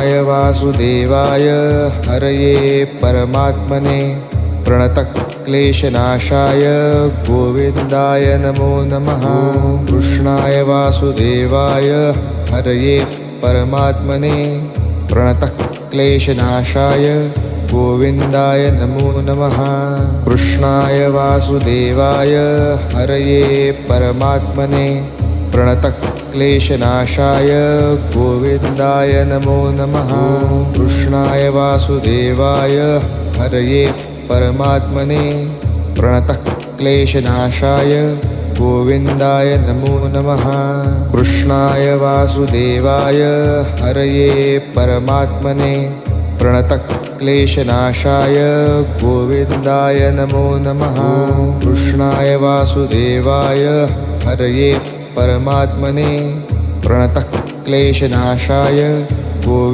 कृष्णाय वासुदेवाय हरये परमात्मने प्रणतक्लेशनाशाय गोविन्दाय नमो नमः। कृष्णाय वासुदेवाय हरये परमात्मने प्रणतक्लेशनाशाय गोविन्दाय नमो नमः। कृष्णाय वासुदेवाय हरये परमात्मने प्रणतक्लेशनाशाय गोविन्दाय नमो नमः। कृष्णाय वासुदेवाय हरये परमात्मने प्रणतक्लेशनाशाय गोविन्दाय नमो नमः। कृष्णाय वासुदेवाय हरये परमात्मने प्रणतक्लेशनाशाय गोविन्दाय नमो नमः। कृष्णाय वासुदेवाय हरये परमात्मने प्रणतक्लेशनाशाय